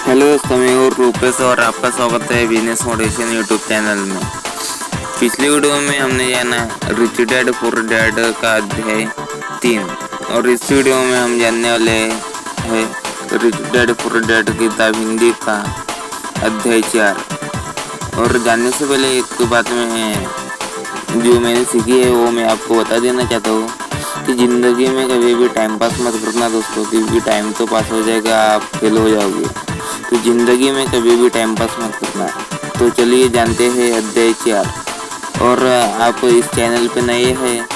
Hello दोस्तों, मैं हूँ रूपेश और आपका स्वागत है बिजनेस मोटिवेशन यूट्यूब चैनल में। पिछली वीडियो में हमने जाना रिच डैड पुअर डैड का अध्याय 3 और इस वीडियो में हम जानने वाले हैं रिच डैड पुअर डैड किताब हिंदी का अध्याय 4। और जानने से पहले एक बात में जो मैंने सीखी है वो मैं आपको बता देना चाहता हूँ कि ज़िंदगी में कभी भी टाइम पास मत करना दोस्तों, क्योंकि टाइम तो पास हो जाएगा, आप फेल हो जाओगे। तो ज़िंदगी में कभी भी टाइम पास मत करना। तो चलिए जानते हैं अध्याय 4। और आप इस चैनल पे नए हैं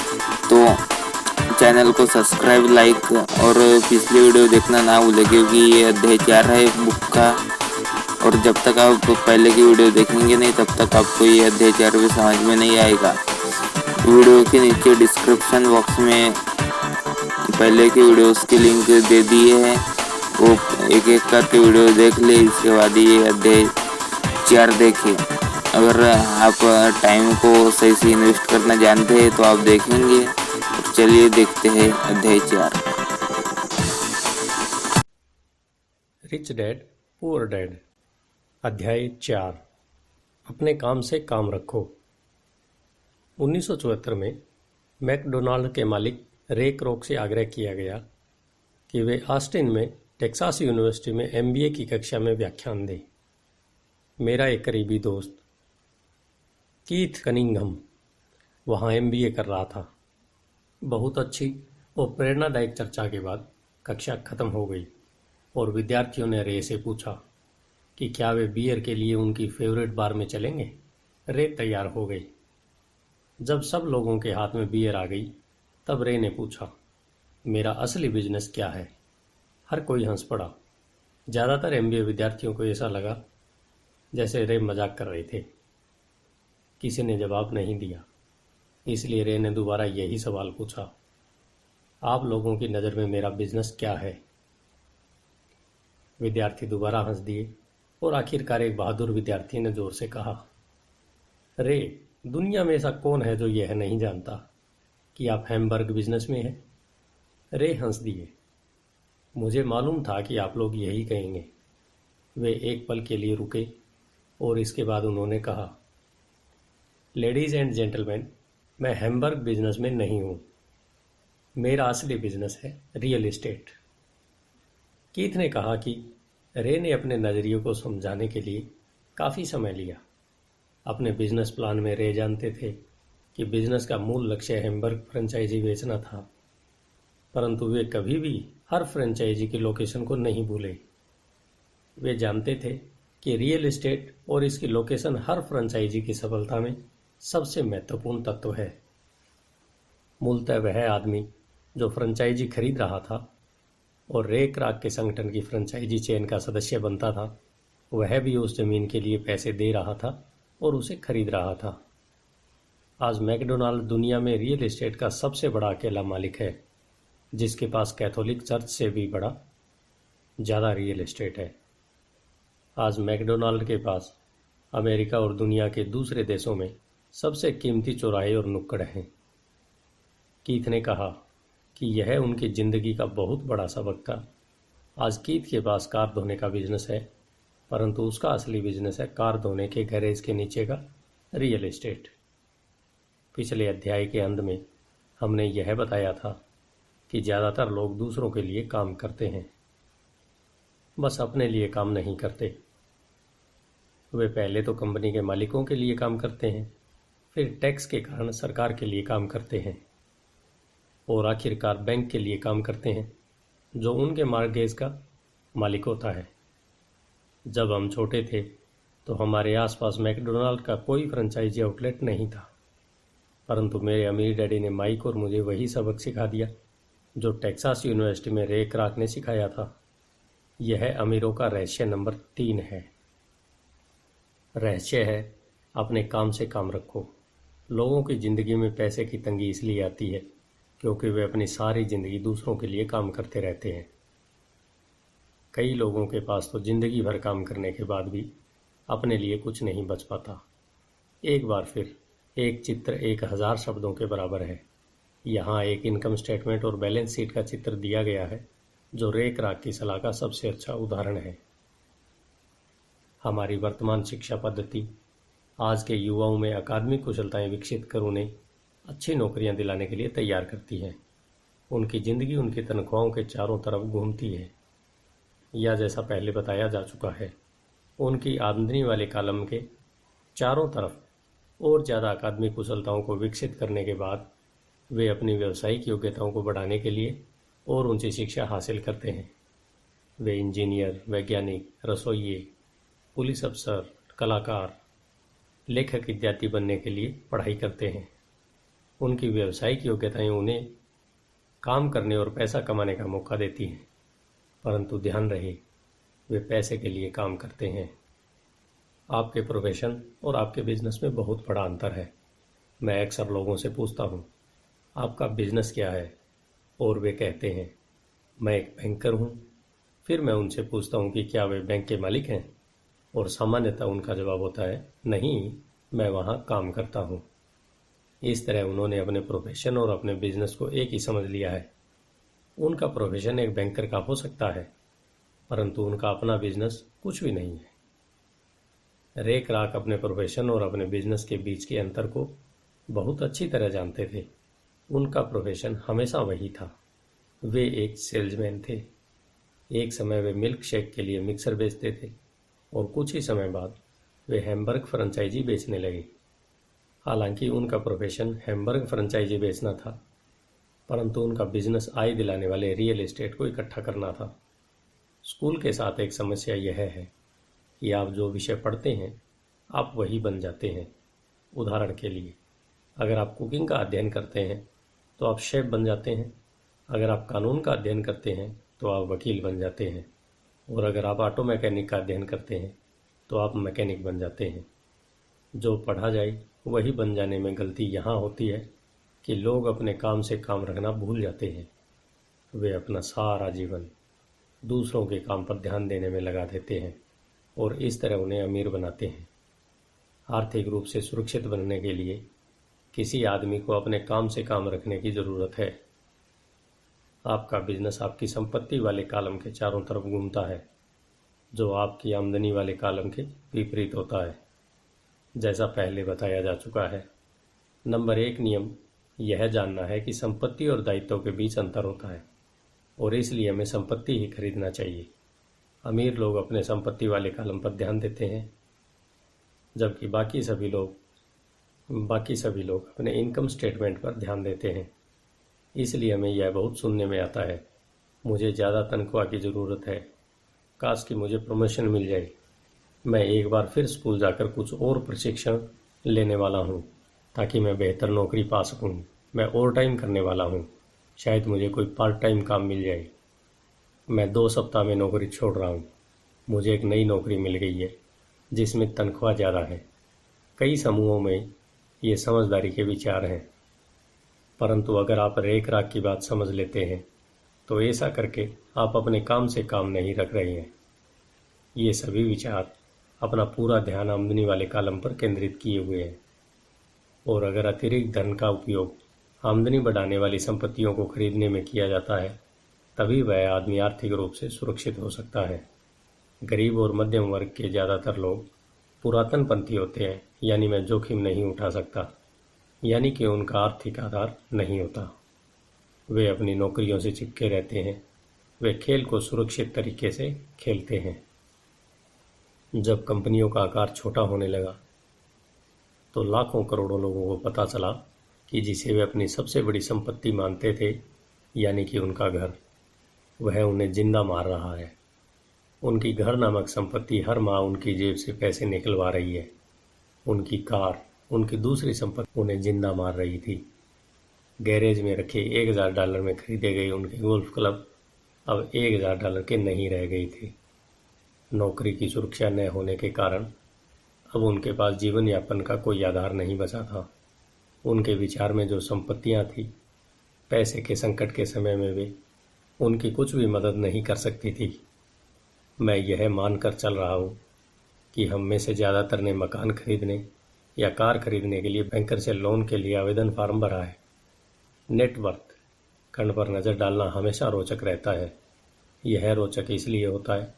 तो चैनल को सब्सक्राइब, लाइक और पिछली वीडियो देखना ना भूलें, क्योंकि ये अध्याय 4 है बुक का। और जब तक आप पहले की वीडियो देखेंगे नहीं तब तक आपको ये अध्याय 4 भी समझ में नहीं आएगा। वीडियो के नीचे डिस्क्रिप्शन बॉक्स में पहले की वीडियोस की लिंक दे दी है, वो एक एक करके वीडियो देख ले, इसके बाद ये अध्याय 4 देखें। अगर आप टाइम को सही से इन्वेस्ट करना जानते हैं तो आप देखेंगे। और चलिए देखते हैं अध्याय 4। रिच डैड पुअर डैड अध्याय 4। अपने काम से काम रखो। 1974 में मैकडोनाल्ड के मालिक रे क्रोक से आग्रह किया गया कि वे ऑस्टिन में टेक्सास यूनिवर्सिटी में एमबीए की कक्षा में व्याख्यान दें। मेरा एक करीबी दोस्त कीथ कनिंघम वहाँ एमबीए कर रहा था। बहुत अच्छी और प्रेरणादायक चर्चा के बाद कक्षा खत्म हो गई और विद्यार्थियों ने रे से पूछा कि क्या वे बियर के लिए उनकी फेवरेट बार में चलेंगे। रे तैयार हो गई। जब सब लोगों के हाथ में बियर आ गई तब रे ने पूछा, मेरा असली बिजनेस क्या है। हर कोई हंस पड़ा। ज़्यादातर एमबीए विद्यार्थियों को ऐसा लगा जैसे रे मजाक कर रहे थे। किसी ने जवाब नहीं दिया, इसलिए रे ने दोबारा यही सवाल पूछा, आप लोगों की नज़र में मेरा बिजनेस क्या है। विद्यार्थी दोबारा हंस दिए और आखिरकार एक बहादुर विद्यार्थी ने जोर से कहा, रे, दुनिया में ऐसा कौन है जो यह नहीं जानता कि आप हैमबर्ग बिजनेस में हैं। रे हंस दिए। मुझे मालूम था कि आप लोग यही कहेंगे। वे एक पल के लिए रुके और इसके बाद उन्होंने कहा, लेडीज़ एंड जेंटलमैन, मैं हैमबर्ग बिजनेस में नहीं हूँ। मेरा असली बिजनेस है रियल एस्टेट। कीथ ने कहा कि रे ने अपने नज़रिए को समझाने के लिए काफ़ी समय लिया। अपने बिजनेस प्लान में रे जानते थे कि बिजनेस का मूल लक्ष्य हैमबर्ग फ्रेंचाइजी बेचना था, परंतु वे कभी भी हर फ्रेंचाइजी की लोकेशन को नहीं भूले। वे जानते थे कि रियल एस्टेट और इसकी लोकेशन हर फ्रेंचाइजी की सफलता में सबसे महत्वपूर्ण तत्व है। मूलतः वह आदमी जो फ्रेंचाइजी खरीद रहा था और रे क्राक के संगठन की फ्रेंचाइजी चेन का सदस्य बनता था, वह भी उस जमीन के लिए पैसे दे रहा था और उसे खरीद रहा था। आज मैकडोनाल्ड दुनिया में रियल एस्टेट का सबसे बड़ा अकेला मालिक है, जिसके पास कैथोलिक चर्च से भी बड़ा ज़्यादा रियल एस्टेट है। आज मैकडोनाल्ड के पास अमेरिका और दुनिया के दूसरे देशों में सबसे कीमती चौराहे और नुक्कड़ हैं। कीथ ने कहा कि यह उनकी ज़िंदगी का बहुत बड़ा सबक था। आज कीथ के पास कार धोने का बिजनेस है, परंतु उसका असली बिजनेस है कार धोने के गैरेज के नीचे का रियल एस्टेट। पिछले अध्याय के अंत में हमने यह बताया था कि ज़्यादातर लोग दूसरों के लिए काम करते हैं, बस अपने लिए काम नहीं करते। वे पहले तो कंपनी के मालिकों के लिए काम करते हैं, फिर टैक्स के कारण सरकार के लिए काम करते हैं और आखिरकार बैंक के लिए काम करते हैं, जो उनके मॉर्गेज का मालिक होता है। जब हम छोटे थे तो हमारे आसपास मैकडोनाल्ड का कोई फ्रेंचाइजी आउटलेट नहीं था, परंतु मेरे अमीर डैडी ने माइक और मुझे वही सबक सिखा दिया जो टेक्सास यूनिवर्सिटी में रे क्राक ने सिखाया था। यह अमीरों का रहस्य नंबर 3 है। रहस्य है, अपने काम से काम रखो। लोगों की ज़िंदगी में पैसे की तंगी इसलिए आती है क्योंकि वे अपनी सारी ज़िंदगी दूसरों के लिए काम करते रहते हैं। कई लोगों के पास तो ज़िंदगी भर काम करने के बाद भी अपने लिए कुछ नहीं बच पाता। एक बार फिर, एक चित्र 1000 शब्दों के बराबर है। यहाँ एक इनकम स्टेटमेंट और बैलेंस शीट का चित्र दिया गया है जो रे क्राक की सलाह का सबसे अच्छा उदाहरण है। हमारी वर्तमान शिक्षा पद्धति आज के युवाओं में अकादमिक कुशलताएं विकसित कर उन्हें अच्छी नौकरियां दिलाने के लिए तैयार करती है। उनकी ज़िंदगी उनकी तनख्वाहों के चारों तरफ घूमती है, या जैसा पहले बताया जा चुका है, उनकी आमदनी वाले कॉलम के चारों तरफ और ज़्यादा अकादमिक कुशलताओं को विकसित करने के बाद वे अपनी व्यावसायिक योग्यताओं को बढ़ाने के लिए और ऊंची शिक्षा हासिल करते हैं। वे इंजीनियर, वैज्ञानिक, रसोइये, पुलिस अफसर, कलाकार, लेखक इत्यादि बनने के लिए पढ़ाई करते हैं। उनकी व्यावसायिक योग्यताएं उन्हें काम करने और पैसा कमाने का मौका देती हैं, परंतु ध्यान रहे वे पैसे के लिए काम करते हैं। आपके प्रोफेशन और आपके बिजनेस में बहुत बड़ा अंतर है। मैं अक्सर लोगों से पूछता हूँ, आपका बिजनेस क्या है? और वे कहते हैं, मैं एक बैंकर हूँ। फिर मैं उनसे पूछता हूँ कि क्या वे बैंक के मालिक हैं? और सामान्यतः उनका जवाब होता है, नहीं, मैं वहाँ काम करता हूँ। इस तरह उन्होंने अपने प्रोफेशन और अपने बिजनेस को एक ही समझ लिया है। उनका प्रोफेशन एक बैंकर का हो सकता है, परंतु उनका अपना बिजनेस कुछ भी नहीं है। रे क्रॉक अपने प्रोफेशन और अपने बिजनेस के बीच के अंतर को बहुत अच्छी तरह जानते थे। उनका प्रोफेशन हमेशा वही था, वे एक सेल्समैन थे। एक समय वे मिल्क शेक के लिए मिक्सर बेचते थे और कुछ ही समय बाद वे हैम्बर्ग फ्रेंचाइजी बेचने लगे। हालांकि उनका प्रोफेशन हैम्बर्ग फ्रेंचाइजी बेचना था, परंतु उनका बिजनेस आय दिलाने वाले रियल एस्टेट को इकट्ठा करना था। स्कूल के साथ एक समस्या यह है कि आप जो विषय पढ़ते हैं आप वही बन जाते हैं। उदाहरण के लिए, अगर आप कुकिंग का अध्ययन करते हैं तो आप शेफ बन जाते हैं। अगर आप कानून का अध्ययन करते हैं तो आप वकील बन जाते हैं। और अगर आप ऑटो मैकेनिक का अध्ययन करते हैं तो आप मैकेनिक बन जाते हैं। जो पढ़ा जाए वही बन जाने में गलती यहाँ होती है कि लोग अपने काम से काम रखना भूल जाते हैं। वे अपना सारा जीवन दूसरों के काम पर ध्यान देने में लगा देते हैं और इस तरह उन्हें अमीर बनाते हैं। आर्थिक रूप से सुरक्षित बनने के लिए किसी आदमी को अपने काम से काम रखने की ज़रूरत है। आपका बिजनेस आपकी संपत्ति वाले कॉलम के चारों तरफ घूमता है, जो आपकी आमदनी वाले कॉलम के विपरीत होता है। जैसा पहले बताया जा चुका है, नंबर 1 नियम यह जानना है कि संपत्ति और दायित्व के बीच अंतर होता है और इसलिए हमें संपत्ति ही खरीदना चाहिए। अमीर लोग अपने संपत्ति वाले कॉलम पर ध्यान देते हैं, जबकि बाकी सभी लोग अपने इनकम स्टेटमेंट पर ध्यान देते हैं। इसलिए हमें यह बहुत सुनने में आता है, मुझे ज़्यादा तनख्वाह की ज़रूरत है, काश कि मुझे प्रमोशन मिल जाए, मैं एक बार फिर स्कूल जाकर कुछ और प्रशिक्षण लेने वाला हूँ ताकि मैं बेहतर नौकरी पा सकूँ, मैं ओवर टाइम करने वाला हूँ, शायद मुझे कोई पार्ट टाइम काम मिल जाए, मैं 2 सप्ताह में नौकरी छोड़ रहा हूँ, मुझे एक नई नौकरी मिल गई है जिसमें तनख्वाह ज़्यादा है। कई समूहों में ये समझदारी के विचार हैं, परंतु अगर आप रेख राख की बात समझ लेते हैं तो ऐसा करके आप अपने काम से काम नहीं रख रहे हैं। ये सभी विचार अपना पूरा ध्यान आमदनी वाले कॉलम पर केंद्रित किए हुए हैं और अगर अतिरिक्त धन का उपयोग आमदनी बढ़ाने वाली संपत्तियों को खरीदने में किया जाता है तभी वह आदमी आर्थिक रूप से सुरक्षित हो सकता है। गरीब और मध्यम वर्ग के ज़्यादातर लोग पुरातनपंथी होते हैं, यानी मैं जोखिम नहीं उठा सकता, यानी कि उनका आर्थिक आधार नहीं होता। वे अपनी नौकरियों से चिपके रहते हैं, वे खेल को सुरक्षित तरीके से खेलते हैं। जब कंपनियों का आकार छोटा होने लगा तो लाखों करोड़ों लोगों को पता चला कि जिसे वे अपनी सबसे बड़ी संपत्ति मानते थे, यानी कि उनका घर, वह उन्हें जिंदा मार रहा है। उनकी घर नामक संपत्ति हर माह उनकी जेब से पैसे निकलवा रही है। उनकी कार, उनकी दूसरी संपत्ति उन्हें जिंदा मार रही थी। गैरेज में रखे $1000 में खरीदे गए उनके गोल्फ क्लब अब $1000 के नहीं रह गई थी। नौकरी की सुरक्षा न होने के कारण अब उनके पास जीवन यापन का कोई आधार नहीं बचा था। उनके विचार में जो संपत्तियां थी, पैसे के संकट के समय में वे उनकी कुछ भी मदद नहीं कर सकती थी। मैं यह मानकर चल रहा हूँ कि हम में से ज़्यादातर ने मकान खरीदने या कार खरीदने के लिए बैंकर से लोन के लिए आवेदन फार्म भरा है। नेटवर्थ खंड पर नज़र डालना हमेशा रोचक रहता है। यह रोचक इसलिए होता है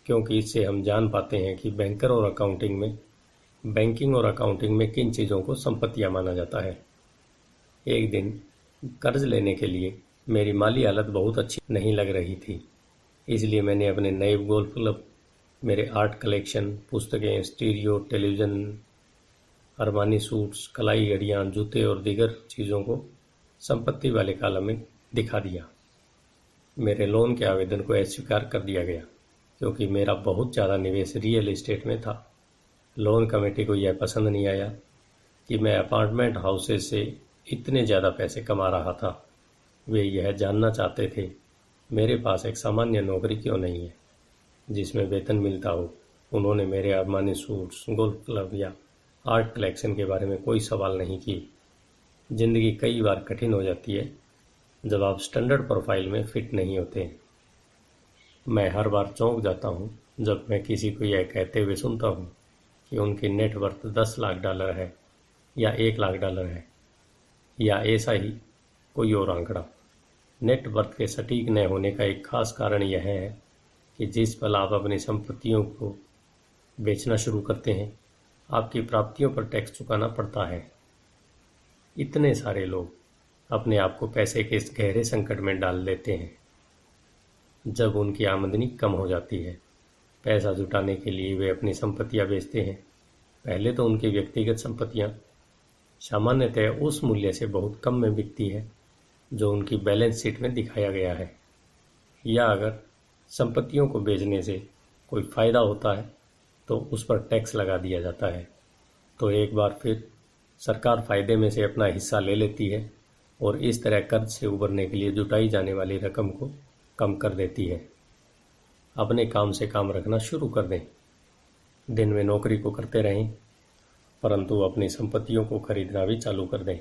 क्योंकि इससे हम जान पाते हैं कि बैंकिंग और अकाउंटिंग में किन चीज़ों को संपत्तियां माना जाता है। एक दिन कर्ज लेने के लिए मेरी माली हालत बहुत अच्छी नहीं लग रही थी, इसलिए मैंने अपने नए गोल्फ क्लब, मेरे आर्ट कलेक्शन, पुस्तकें, स्टीरियो, टेलीविज़न, अरमानी सूट्स, कलाई घड़ियाँ, जूते और दीगर चीज़ों को संपत्ति वाले कॉलम में दिखा दिया। मेरे लोन के आवेदन को अस्वीकार कर दिया गया क्योंकि मेरा बहुत ज़्यादा निवेश रियल एस्टेट में था। लोन कमेटी को यह पसंद नहीं आया कि मैं अपार्टमेंट हाउसेस से इतने ज़्यादा पैसे कमा रहा था। वे यह जानना चाहते थे मेरे पास एक सामान्य नौकरी क्यों नहीं है जिसमें वेतन मिलता हो। उन्होंने मेरे अरमानी सूट्स, गोल्फ क्लब या आर्ट कलेक्शन के बारे में कोई सवाल नहीं किए। ज़िंदगी कई बार कठिन हो जाती है जब आप स्टैंडर्ड प्रोफाइल में फिट नहीं होते। मैं हर बार चौंक जाता हूँ जब मैं किसी को यह कहते हुए सुनता हूँ कि उनकी नेट वर्थ $10 लाख है या $1 लाख है या ऐसा ही कोई और आंकड़ा। नेट वर्थ के सटीक न होने का एक खास कारण यह है कि जिस पल आप अपनी संपत्तियों को बेचना शुरू करते हैं, आपकी प्राप्तियों पर टैक्स चुकाना पड़ता है। इतने सारे लोग अपने आप को पैसे के इस गहरे संकट में डाल देते हैं जब उनकी आमदनी कम हो जाती है। पैसा जुटाने के लिए वे अपनी संपत्तियां बेचते हैं। पहले तो उनकी व्यक्तिगत संपत्तियां सामान्यतः उस मूल्य से बहुत कम में बिकती है जो उनकी बैलेंस शीट में दिखाया गया है, या अगर संपत्तियों को बेचने से कोई फ़ायदा होता है तो उस पर टैक्स लगा दिया जाता है। तो एक बार फिर सरकार फ़ायदे में से अपना हिस्सा ले लेती है और इस तरह कर्ज से उबरने के लिए जुटाई जाने वाली रकम को कम कर देती है। अपने काम से काम रखना शुरू कर दें। दिन में नौकरी को करते रहें, परंतु अपनी संपत्तियों को खरीदना भी चालू कर दें।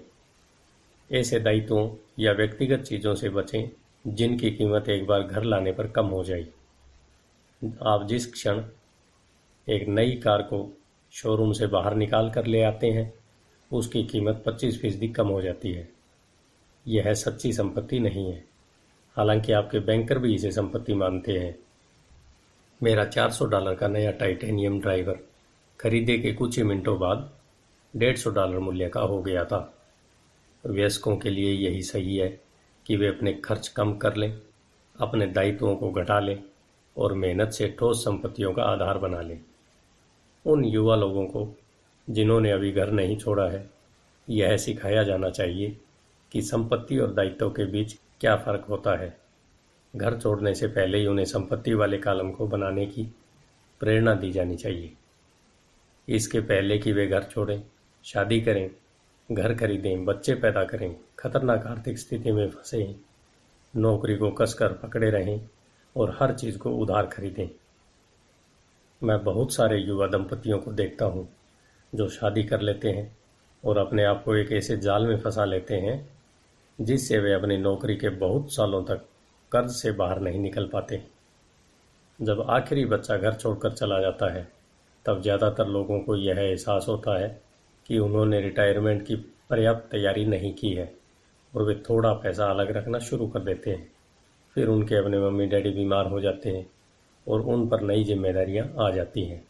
ऐसे दायित्वों या व्यक्तिगत चीज़ों से बचें जिनकी कीमत एक बार घर लाने पर कम हो जाए। आप जिस क्षण एक नई कार को शोरूम से बाहर निकाल कर ले आते हैं, उसकी कीमत 25% कम हो जाती है। यह सच्ची संपत्ति नहीं है, हालांकि आपके बैंकर भी इसे संपत्ति मानते हैं। मेरा $400 का नया टाइटेनियम ड्राइवर खरीदे के कुछ ही मिनटों बाद $150 मूल्य का हो गया था। वयस्कों के लिए यही सही है कि वे अपने खर्च कम कर लें, अपने दायित्वों को घटा लें और मेहनत से ठोस संपत्तियों का आधार बना लें। उन युवा लोगों को जिन्होंने अभी घर नहीं छोड़ा है, यह सिखाया जाना चाहिए कि संपत्ति और दायित्व के बीच क्या फ़र्क होता है। घर छोड़ने से पहले ही उन्हें संपत्ति वाले कॉलम को बनाने की प्रेरणा दी जानी चाहिए। इसके पहले कि वे घर छोड़ें, शादी करें, घर खरीदें, बच्चे पैदा करें, खतरनाक आर्थिक स्थिति में फंसें, नौकरी को कसकर पकड़े रहें और हर चीज़ को उधार खरीदें। मैं बहुत सारे युवा दंपतियों को देखता हूँ जो शादी कर लेते हैं और अपने आप को एक ऐसे जाल में फंसा लेते हैं जिससे वे अपनी नौकरी के बहुत सालों तक कर्ज से बाहर नहीं निकल पाते। जब आखिरी बच्चा घर छोड़कर चला जाता है, तब ज़्यादातर लोगों को यह एहसास होता है कि उन्होंने रिटायरमेंट की पर्याप्त तैयारी नहीं की है और वे थोड़ा पैसा अलग रखना शुरू कर देते हैं। फिर उनके अपने मम्मी डैडी बीमार हो जाते हैं और उन पर नई जिम्मेदारियां आ जाती हैं।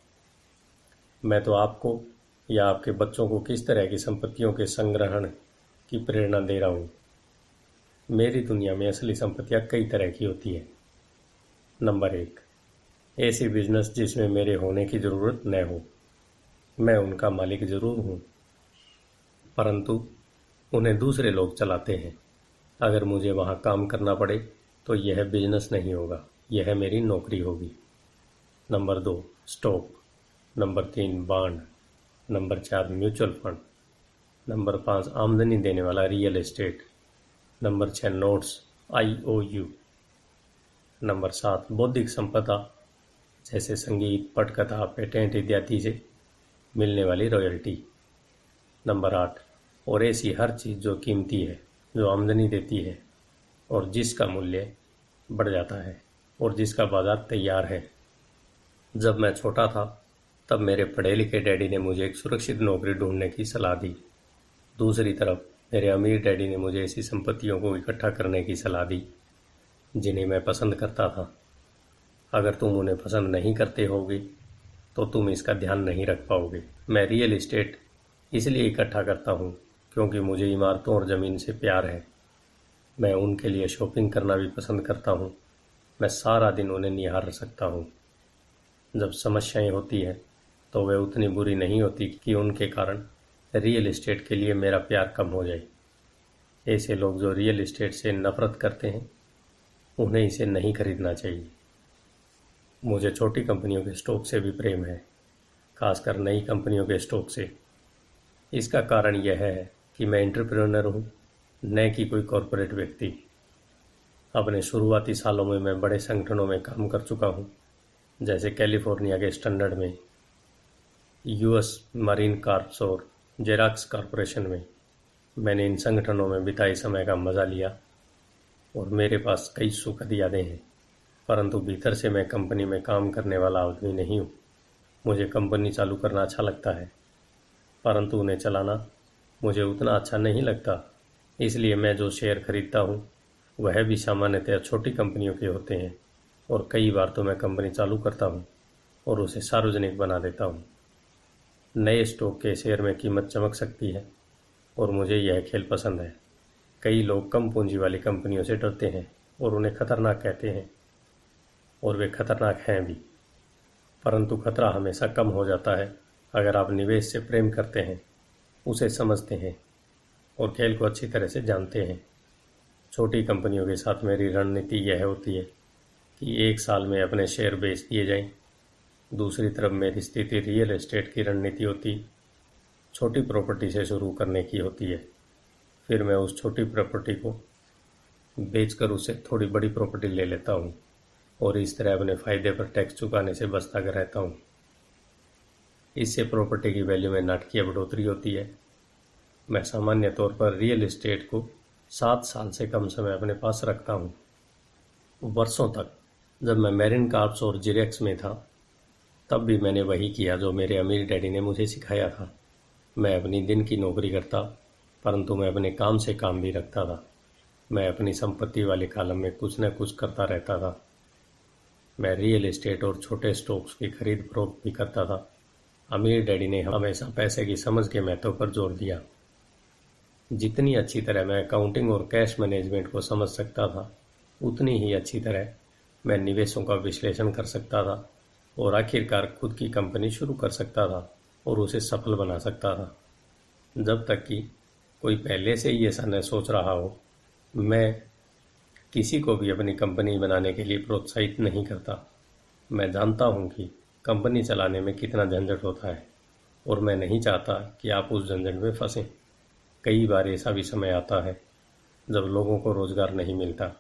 मैं तो आपको या आपके बच्चों को किस तरह की संपत्तियों के संग्रहण की प्रेरणा दे रहा हूँ। मेरी दुनिया में असली संपत्तियाँ कई तरह की होती है। नंबर 1, ऐसी बिजनेस जिसमें मेरे होने की ज़रूरत न हो। मैं उनका मालिक ज़रूर हूँ, परंतु उन्हें दूसरे लोग चलाते हैं। अगर मुझे वहाँ काम करना पड़े तो यह बिजनेस नहीं होगा, यह मेरी नौकरी होगी। Number 2, stock. Number 3, bond. Number 4, mutual fund. Number 5, आमदनी देने वाला real estate. Number 6, notes, IOU। Number 7, बौद्धिक संपदा जैसे संगीत, पटकथा, पेटेंट इत्यादि से मिलने वाली रॉयल्टी। नंबर 8, और ऐसी हर चीज़ जो कीमती है, जो आमदनी देती है और जिसका मूल्य बढ़ जाता है और जिसका बाजार तैयार है। जब मैं छोटा था तब मेरे पढ़े लिखे डैडी ने मुझे एक सुरक्षित नौकरी ढूंढने की सलाह दी। दूसरी तरफ मेरे अमीर डैडी ने मुझे ऐसी संपत्तियों को इकट्ठा करने की सलाह दी जिन्हें मैं पसंद करता था। अगर तुम उन्हें पसंद नहीं करते होगे तो तुम इसका ध्यान नहीं रख पाओगे। मैं रियल एस्टेट इसलिए इकट्ठा करता हूँ क्योंकि मुझे इमारतों और ज़मीन से प्यार है। मैं उनके लिए शॉपिंग करना भी पसंद करता हूँ। मैं सारा दिन उन्हें निहार सकता हूँ। जब समस्याएं होती हैं तो वे उतनी बुरी नहीं होती कि उनके कारण रियल एस्टेट के लिए मेरा प्यार कम हो जाए। ऐसे लोग जो रियल एस्टेट से नफरत करते हैं उन्हें इसे नहीं खरीदना चाहिए। मुझे छोटी कंपनियों के स्टॉक से भी प्रेम है, खासकर नई कंपनियों के स्टॉक से। इसका कारण यह है कि मैं एंटरप्रेन्योर हूँ, न कि कोई कॉरपोरेट व्यक्ति। अपने शुरुआती सालों में मैं बड़े संगठनों में काम कर चुका हूँ, जैसे कैलिफोर्निया के स्टैंडर्ड में, यूएस मरीन कॉर्प्स और जेरॉक्स कॉरपोरेशन में। मैंने इन संगठनों में बिताए समय का मज़ा लिया और मेरे पास कई सुखद यादें हैं, परंतु भीतर से मैं कंपनी में काम करने वाला आदमी नहीं हूँ। मुझे कंपनी चालू करना अच्छा लगता है, परंतु उन्हें चलाना मुझे उतना अच्छा नहीं लगता। इसलिए मैं जो शेयर खरीदता हूँ वह भी सामान्यतः छोटी कंपनियों के होते हैं और कई बार तो मैं कंपनी चालू करता हूँ और उसे सार्वजनिक बना देता हूँ। नए स्टॉक के शेयर में कीमत चमक सकती है और मुझे यह खेल पसंद है। कई लोग कम पूंजी वाली कंपनियों से डरते हैं और उन्हें खतरनाक कहते हैं, और वे खतरनाक हैं भी, परंतु खतरा हमेशा कम हो जाता है अगर आप निवेश से प्रेम करते हैं, उसे समझते हैं और खेल को अच्छी तरह से जानते हैं। छोटी कंपनियों के साथ मेरी रणनीति यह होती है कि एक साल में अपने शेयर बेच दिए जाएं। दूसरी तरफ मेरी स्थिति रियल एस्टेट की रणनीति होती छोटी प्रॉपर्टी से शुरू करने की होती है। फिर मैं उस छोटी प्रॉपर्टी को बेचकर उससे थोड़ी बड़ी प्रॉपर्टी ले लेता हूँ और इस तरह अपने फ़ायदे पर टैक्स चुकाने से बचता रहता हूँ। इससे प्रॉपर्टी की वैल्यू में नाटकीय बढ़ोतरी होती है। मैं सामान्य तौर पर रियल एस्टेट को 7 साल से कम समय अपने पास रखता हूँ। वर्षों तक जब मैं मैरिन कॉर्प्स और जेरॉक्स में था तब भी मैंने वही किया जो मेरे अमीर डैडी ने मुझे सिखाया था। मैं अपनी दिन की नौकरी करता, परंतु मैं अपने काम से काम भी रखता था। मैं अपनी संपत्ति वाले कॉलम में कुछ न कुछ करता रहता था। मैं रियल एस्टेट और छोटे स्टॉक्स की खरीद फरोख्त भी करता था। अमीर डैडी ने हमेशा पैसे की समझ के महत्व पर जोर दिया। जितनी अच्छी तरह मैं अकाउंटिंग और कैश मैनेजमेंट को समझ सकता था, उतनी ही अच्छी तरह मैं निवेशों का विश्लेषण कर सकता था और आखिरकार खुद की कंपनी शुरू कर सकता था और उसे सफल बना सकता था। जब तक कि कोई पहले से ही ऐसा न सोच रहा हो, मैं किसी को भी अपनी कंपनी बनाने के लिए प्रोत्साहित नहीं करता। मैं जानता हूँ कि कंपनी चलाने में कितना झंझट होता है और मैं नहीं चाहता कि आप उस झंझट में फंसें। कई बार ऐसा भी समय आता है जब लोगों को रोज़गार नहीं मिलता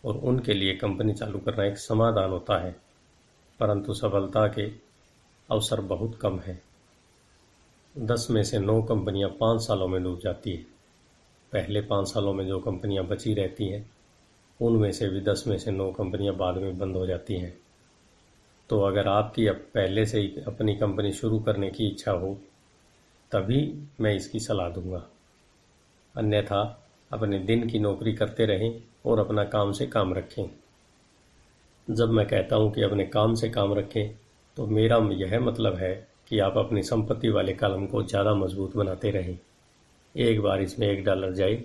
और उनके लिए कंपनी चालू करना एक समाधान होता है, परंतु सफलता के अवसर बहुत कम हैं। 10 में से 9 कंपनियां 5 सालों में डूब जाती हैं। पहले 5 सालों में जो कंपनियां बची रहती हैं उनमें से भी 10 में से 9 कंपनियां बाद में बंद हो जाती हैं। तो अगर आपकी अब पहले से ही अपनी कंपनी शुरू करने की इच्छा हो तभी मैं इसकी सलाह दूंगा, अन्यथा अपने दिन की नौकरी करते रहें और अपना काम से काम रखें। जब मैं कहता हूं कि अपने काम से काम रखें तो मेरा यह मतलब है कि आप अपनी संपत्ति वाले कॉलम को ज़्यादा मजबूत बनाते रहें। एक बार इसमें $1 जाए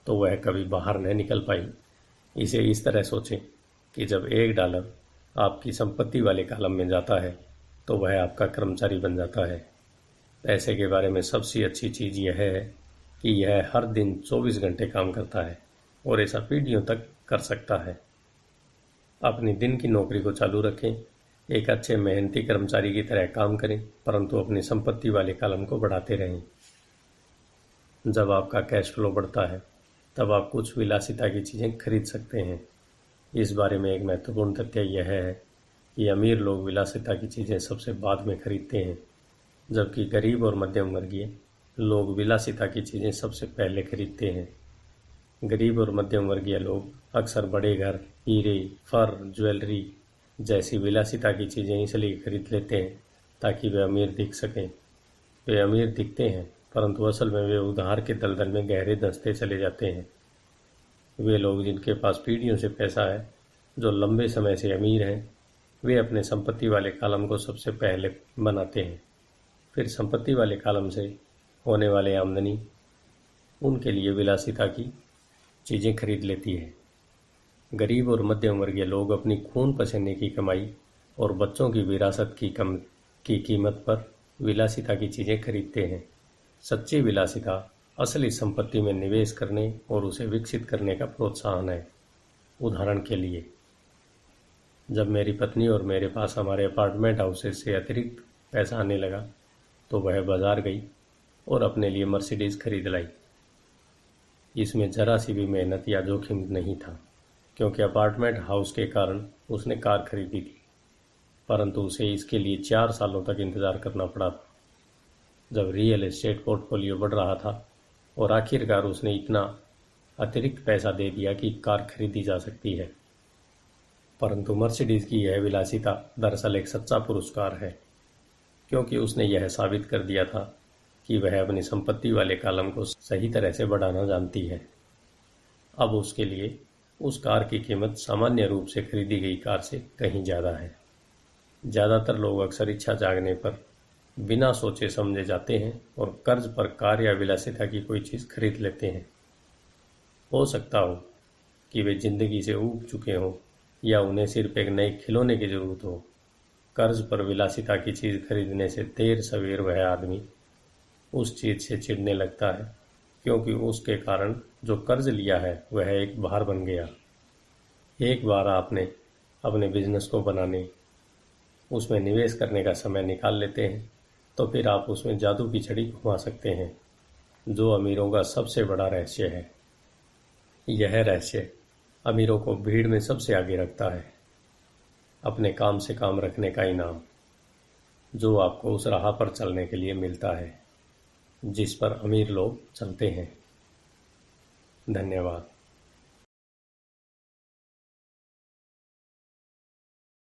तो वह कभी बाहर न निकल पाई। इसे इस तरह सोचें कि जब $1 आपकी संपत्ति वाले कॉलम में जाता है तो वह आपका कर्मचारी बन जाता है। पैसे के बारे में सबसे अच्छी चीज़ यह है कि यह हर दिन 24 घंटे काम करता है और ऐसा पीढ़ियों तक कर सकता है। अपनी दिन की नौकरी को चालू रखें, एक अच्छे मेहनती कर्मचारी की तरह काम करें, परंतु अपनी संपत्ति वाले कॉलम को बढ़ाते रहें। जब आपका कैश फ्लो बढ़ता है तब आप कुछ विलासिता की चीज़ें खरीद सकते हैं। इस बारे में एक महत्वपूर्ण तथ्य यह है कि अमीर लोग विलासिता की चीज़ें सबसे बाद में खरीदते हैं, जबकि गरीब और मध्यम वर्गीय लोग विलासिता की चीज़ें सबसे पहले खरीदते हैं। गरीब और मध्यम वर्गीय लोग अक्सर बड़े घर, हीरे, फर, ज्वेलरी जैसी विलासिता की चीज़ें इसलिए खरीद लेते हैं ताकि वे अमीर दिख सकें। वे अमीर दिखते हैं, परंतु असल में वे उधार के दलदल में गहरे धंसते चले जाते हैं। वे लोग जिनके पास पीढ़ियों से पैसा है, जो लंबे समय से अमीर हैं, वे अपने संपत्ति वाले कॉलम को सबसे पहले बनाते हैं, फिर संपत्ति वाले कॉलम से होने वाले आमदनी उनके लिए विलासिता की चीज़ें खरीद लेती है। गरीब और मध्यम वर्गीय लोग अपनी खून पसीने की कमाई और बच्चों की विरासत की कीमत पर विलासिता की चीज़ें खरीदते हैं। सच्ची विलासिता असली संपत्ति में निवेश करने और उसे विकसित करने का प्रोत्साहन है। उदाहरण के लिए, जब मेरी पत्नी और मेरे पास हमारे अपार्टमेंट हाउसेस से अतिरिक्त पैसा आने लगा तो वह बाजार गई और अपने लिए मर्सिडीज खरीद लाई। इसमें जरा सी भी मेहनत या जोखिम नहीं था, क्योंकि अपार्टमेंट हाउस के कारण उसने कार खरीदी थी, परंतु उसे इसके लिए 4 सालों तक इंतज़ार करना पड़ा था। जब रियल एस्टेट पोर्टफोलियो बढ़ रहा था और आखिरकार उसने इतना अतिरिक्त पैसा दे दिया कि कार खरीदी जा सकती है। परंतु मर्सिडीज की यह विलासिता दरअसल एक सच्चा पुरस्कार है, क्योंकि उसने यह साबित कर दिया था कि वह अपनी संपत्ति वाले कॉलम को सही तरह से बढ़ाना जानती है। अब उसके लिए उस कार की कीमत सामान्य रूप से खरीदी गई कार से कहीं ज़्यादा है। ज़्यादातर लोग अक्सर इच्छा जागने पर बिना सोचे समझे जाते हैं और कर्ज पर कार या विलासिता की कोई चीज़ खरीद लेते हैं। हो सकता हो कि वे जिंदगी से ऊब चुके हों या उन्हें सिर्फ एक नए खिलौने की ज़रूरत हो। कर्ज पर विलासिता की चीज़ खरीदने से देर सवेर वह आदमी उस चीज़ से चिढ़ने लगता है, क्योंकि उसके कारण जो कर्ज लिया है वह एक भार बन गया। एक बार आपने अपने बिजनेस को बनाने, उसमें निवेश करने का समय निकाल लेते हैं तो फिर आप उसमें जादू की छड़ी घुमा सकते हैं, जो अमीरों का सबसे बड़ा रहस्य है। यह रहस्य अमीरों को भीड़ में सबसे आगे रखता है, अपने काम से काम रखने का इनाम, जो आपको उस राह पर चलने के लिए मिलता है जिस पर अमीर लोग चलते हैं। धन्यवाद।